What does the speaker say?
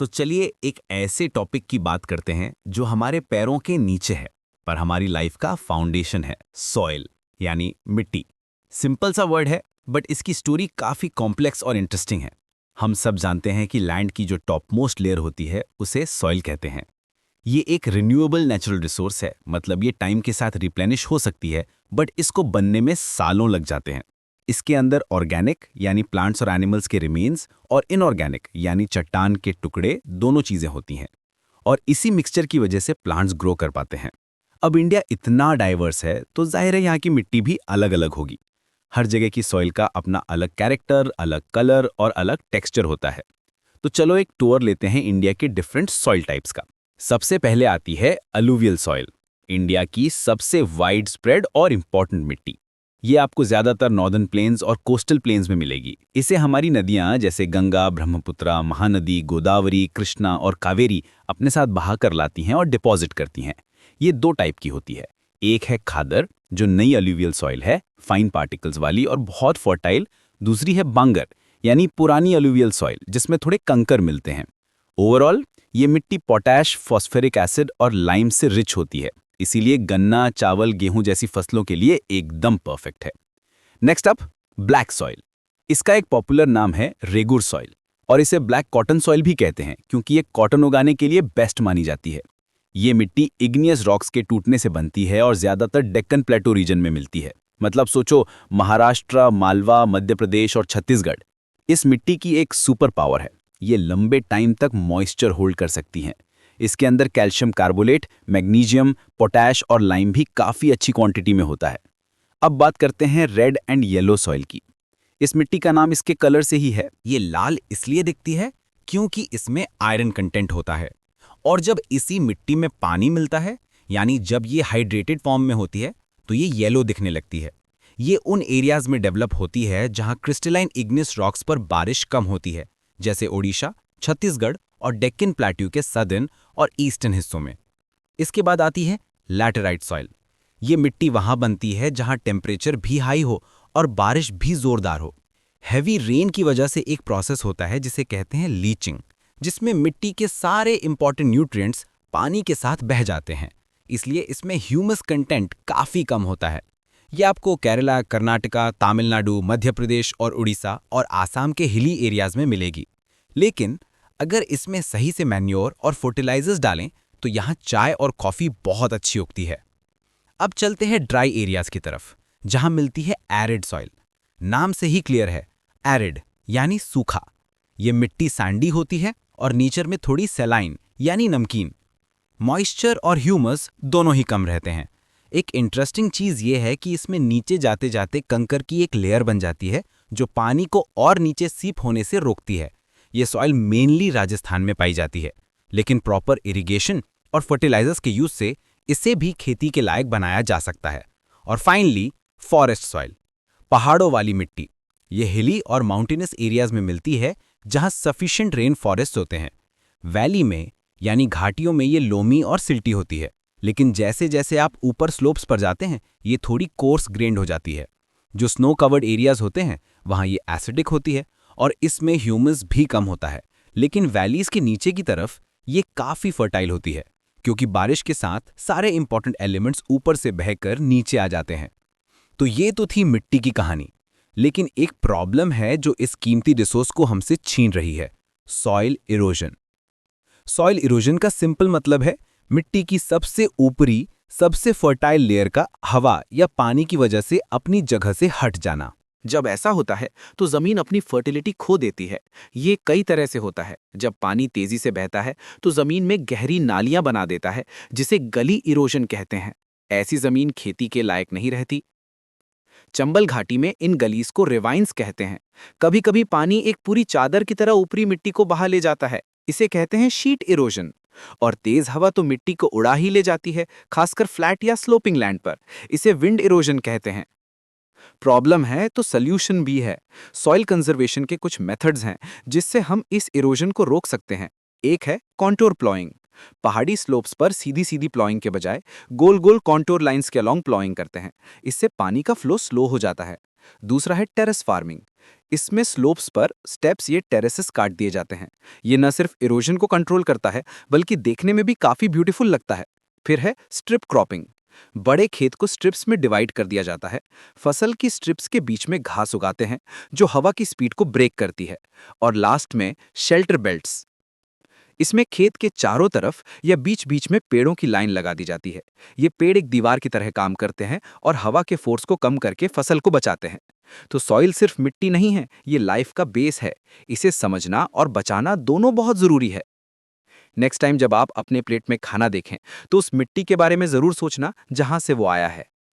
तो चलिए एक ऐसे टॉपिक की बात करते हैं जो हमारे पैरों के नीचे है पर हमारी लाइफ का फाउंडेशन है, सॉइल यानी मिट्टी। सिंपल सा वर्ड है बट इसकी स्टोरी काफी कॉम्प्लेक्स और इंटरेस्टिंग है। हम सब जानते हैं कि लैंड की जो टॉप मोस्ट लेयर होती है उसे सॉइल कहते हैं। ये एक रिन्यूएबल नेचुरल रिसोर्स है, मतलब ये टाइम के साथ रिप्लेनिश हो सकती है बट इसको बनने में सालों लग जाते हैं। इसके अंदर ऑर्गेनिक यानी प्लांट्स और एनिमल्स के रिमेन्स और इनऑर्गेनिक यानी चट्टान के टुकड़े दोनों चीजें होती हैं और इसी मिक्सचर की वजह से प्लांट्स ग्रो कर पाते हैं। अब इंडिया इतना डाइवर्स है तो जाहिर है यहाँ की मिट्टी भी अलग अलग होगी। हर जगह की सॉइल का अपना अलग कैरेक्टर, अलग कलर और अलग टेक्सचर होता है। तो चलो एक टूर लेते हैं इंडिया के डिफरेंट सॉइल टाइप्स का। सबसे पहले आती है अलूवियल सॉइल, इंडिया की सबसे वाइड स्प्रेड और इंपॉर्टेंट मिट्टी। ये आपको ज्यादातर नॉर्दर्न प्लेन्स और कोस्टल प्लेन्स में मिलेगी। इसे हमारी नदियां जैसे गंगा, ब्रह्मपुत्र, महानदी, गोदावरी, कृष्णा और कावेरी अपने साथ बहा कर लाती हैं और डिपॉजिट करती हैं। ये दो टाइप की होती है। एक है खादर, जो नई अलूवियल सॉइल है, फाइन पार्टिकल्स वाली और बहुत फर्टाइल। दूसरी है बांगर, यानी पुरानी अलूवियल सॉइल जिसमें थोड़े कंकर मिलते हैं। ओवरऑल ये मिट्टी पोटैश, फॉस्फेरिक एसिड और लाइम से रिच होती है, इसीलिए गन्ना, चावल, गेहूं जैसी फसलों के लिए एकदम परफेक्ट है। Next up, black soil. इसका एक पॉपुलर नाम है रेगुर सॉइल और इसे ब्लैक कॉटन सॉइल भी कहते हैं क्योंकि ये कॉटन उगाने के लिए बेस्ट मानी जाती है। ये मिट्टी इग्नियस रॉक्स के टूटने से बनती है और ज्यादातर डेक्कन प्लेटो रीजन में मिलती है। मतलब सोचो, महाराष्ट्र, मालवा, मध्य प्रदेश और छत्तीसगढ़। इस मिट्टी की एक सुपर पावर है, ये लंबे टाइम तक मॉइस्चर होल्ड कर सकती हैं। इसके अंदर कैल्शियम कार्बोलेट, मैग्नीशियम, पोटैश और लाइम भी काफ़ी अच्छी क्वांटिटी में होता है। अब बात करते हैं रेड एंड येलो सॉइल की। इस मिट्टी का नाम इसके कलर से ही है। ये लाल इसलिए दिखती है क्योंकि इसमें आयरन कंटेंट होता है और जब इसी मिट्टी में पानी मिलता है, यानी जब ये हाइड्रेटेड फॉर्म में होती है, तो ये येलो दिखने लगती है। ये उन एरियाज में डेवलप होती है जहां क्रिस्टलाइन इग्नियस रॉक्स पर बारिश कम होती है, जैसे ओडिशा, छत्तीसगढ़ और डेक्कन प्लेट्यू के सदर्न और ईस्टर्न हिस्सों में। इसके बाद आती है लैटेराइट सॉइल। ये मिट्टी वहां बनती है जहां टेम्परेचर भी हाई हो और बारिश भी जोरदार हो। हैवी रेन की वजह से एक प्रोसेस होता है जिसे कहते हैं लीचिंग, जिसमें मिट्टी के सारे इंपॉर्टेंट न्यूट्रिएंट्स पानी के साथ बह जाते हैं, इसलिए इसमें ह्यूमस कंटेंट काफ़ी कम होता है। ये आपको केरला, कर्नाटका, तमिलनाडु, मध्य प्रदेश और उड़ीसा और आसाम के हिली एरियाज में मिलेगी। लेकिन अगर इसमें सही से मैन्योर और फर्टिलाइजर्स डालें तो यहाँ चाय और कॉफ़ी बहुत अच्छी उगती है। अब चलते हैं ड्राई एरियाज की तरफ, जहाँ मिलती है एरिड सॉइल। नाम से ही क्लियर है, एरिड यानी सूखा। ये मिट्टी सैंडी होती है और नेचर में थोड़ी सेलाइन यानी नमकीन। मॉइस्चर और ह्यूमस दोनों ही कम रहते हैं। एक इंटरेस्टिंग चीज़ ये है कि इसमें नीचे जाते जाते कंकर की एक लेयर बन जाती है जो पानी को और नीचे सीप होने से रोकती है। ये सॉइल मेनली राजस्थान में पाई जाती है, लेकिन प्रॉपर इरिगेशन और फर्टिलाइजर्स के यूज से इसे भी खेती के लायक बनाया जा सकता है। और फाइनली फॉरेस्ट सॉइल, पहाड़ों वाली मिट्टी। ये हिली और माउंटेनस एरियाज में मिलती है जहां सफिशिएंट रेन फॉरेस्ट होते हैं। वैली में यानी घाटियों में ये लोमी और सिल्टी होती है, लेकिन जैसे जैसे आप ऊपर स्लोप्स पर जाते हैं ये थोड़ी कोर्स ग्रेन्ड हो जाती है। जो स्नो कवर्ड एरियाज होते हैं वहां ये एसिडिक होती है और इसमें ह्यूमस भी कम होता है। लेकिन वैलीज के नीचे की तरफ ये काफ़ी फर्टाइल होती है क्योंकि बारिश के साथ सारे इंपॉर्टेंट एलिमेंट्स ऊपर से बहकर नीचे आ जाते हैं। तो ये तो थी मिट्टी की कहानी, लेकिन एक प्रॉब्लम है जो इस कीमती रिसोर्स को हमसे छीन रही है, सॉइल इरोजन। सॉइल इरोजन का सिंपल मतलब है मिट्टी की सबसे ऊपरी, सबसे फर्टाइल लेयर का हवा या पानी की वजह से अपनी जगह से हट जाना। जब ऐसा होता है तो जमीन अपनी फर्टिलिटी खो देती है। ये कई तरह से होता है। जब पानी तेजी से बहता है तो जमीन में गहरी नालियां बना देता है, जिसे गली इरोजन कहते हैं। ऐसी जमीन खेती के लायक नहीं रहती। चंबल घाटी में इन गलीज को रिवाइंस कहते हैं। कभी कभी पानी एक पूरी चादर की तरह ऊपरी मिट्टी को बहा ले जाता है, इसे कहते हैं शीट इरोजन। और तेज हवा तो मिट्टी को उड़ा ही ले जाती है, खासकर फ्लैट या स्लोपिंग लैंड पर। इसे विंड इरोजन कहते हैं। प्रॉब्लम है तो सल्यूशन भी है। सॉइल कंजर्वेशन के कुछ मेथड्स हैं जिससे हम इस इरोजन को रोक सकते हैं। एक है कॉन्टोर प्लॉइंग। पहाड़ी स्लोप्स पर सीधी सीधी प्लॉइंग के बजाय गोल गोल कॉन्टोर लाइंस के अलोंग प्लॉइंग करते हैं। इससे पानी का फ्लो स्लो हो जाता है। दूसरा है टेरेस फार्मिंग। इसमें स्लोप्स पर स्टेप्स ये टेरेसेस काट दिए जाते हैं। ये न सिर्फ इरोजन को कंट्रोल करता है, बल्कि देखने में भी काफी ब्यूटीफुल लगता है। फिर है स्ट्रिप क्रॉपिंग। बड़े खेत को स्ट्रिप्स में डिवाइड कर दिया जाता है। फसल की स्ट्रिप्स के बीच में घास उगाते हैं, जो हवा की स्पीड को ब्रेक करती है। और लास्ट में शेल्टर बेल्ट्स। इसमें खेत के चारों तरफ या बीच बीच में पेड़ों की लाइन लगा दी जाती है। ये पेड़ एक दीवार की तरह काम करते हैं और हवा के फोर्स को कम करके फसल को बचाते हैं। तो सॉइल सिर्फ मिट्टी नहीं है, ये लाइफ का बेस है। इसे समझना और बचाना दोनों बहुत जरूरी है। नेक्स्ट टाइम जब आप अपने प्लेट में खाना देखें, तो उस मिट्टी के बारे में जरूर सोचना जहां से वो आया है।